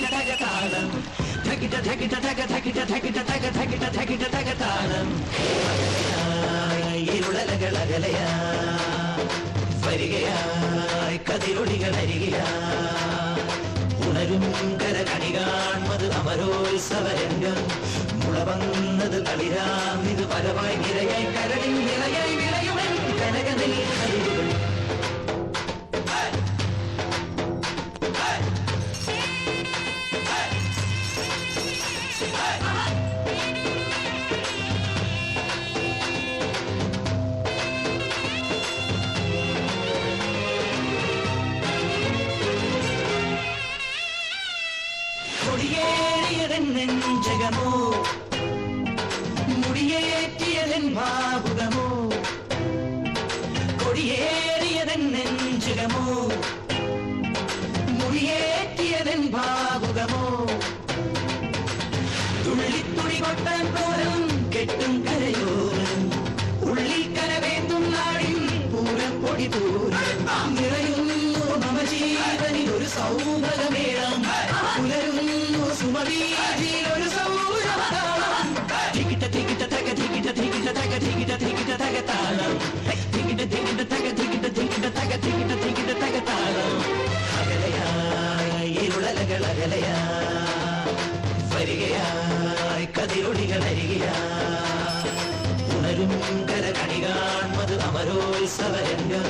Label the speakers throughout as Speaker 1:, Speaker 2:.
Speaker 1: താളം താളം ഇരുളലകളകലയാ വരികയായി കതിരൊളികൾ അരികയാ ഉണരും കരകണി കാൺമത് അമരോത്സവരംഗം മുളവന്നത് കളിരാം ഇത് പലവായി നിരയായി കരളിൽ നിറയായി വിളയുവൻ കനകനിൽ ഹരിവുകൾ നെഞ്ചകമോ മുടിയേറ്റിയതൻ ഭാവുകമോ കൊടിയേറിയതൻ നെഞ്ചകമോ മുടിയേറ്റിയതൻ ഭാവുകമോ തുള്ളിത്തുടി കൊട്ടാൻ പോലും കെട്ടും കരയോരം ഉള്ളിൽ കനവേന്തും നാടിൻ പൂരപ്പൊടി പൂരം നിറയുന്നു മമ ജീവനിൽ ഒരു സൗഭഗമേളം പുലരുന്നു സുമവീതിയിൽ ഒരു സൗരവതാളം ധികിട ധികിട തക ധികിട ധികിട തക ധികിട ധികിട തക താളം ധികിട ധികിട തക ധികിട ധികിട തക ധികിട ധികിട തക താളം അകലയായി ഇരുളലകൾ അകലയാ വരികയായി കതിരൊളികൾ അരികയാ ഉണരും കരകണി കാൺമത് അമരോത്സവരംഗം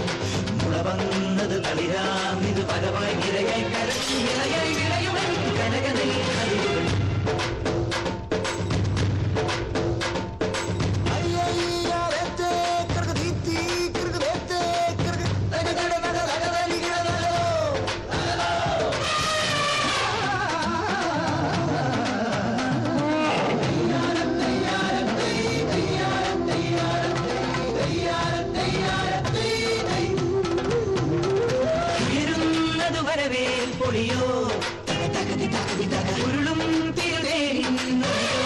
Speaker 1: മുളവന്നത് കളിരാം ഇത് പലവായി നിരയായി കരളിൽ നിറയായി വിളയുവൻ കനകനിൽ ഹരിവുകൾ പൊളിയോ ഉരുളും തിരുതേരിന്നൊലിയോ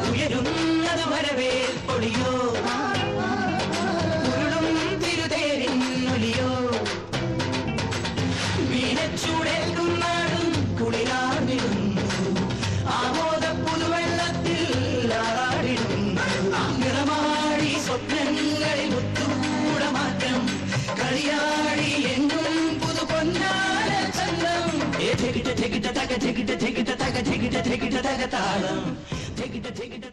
Speaker 1: ഉയരുന്നത് വരവേൽ പൊളിയോ ഉരുളും തിരുതേരിന്നൊലിയോ വീണച്ചൂടേൽക്കും നാടും കുളിരാടിടുന്നു ആമോദ പുതുവെള്ളത്തിൽ ആറാടിടുന്നു നിറമാടി സ്വപ്നങ്ങളിൽ ഒത്തുകൂടമാറ്റം കളിയാടി എന്നും ധികിട ധികിട തക ധികിട ധികിട തക ധികിട ധികിട തക താളം ധികിട ധികിട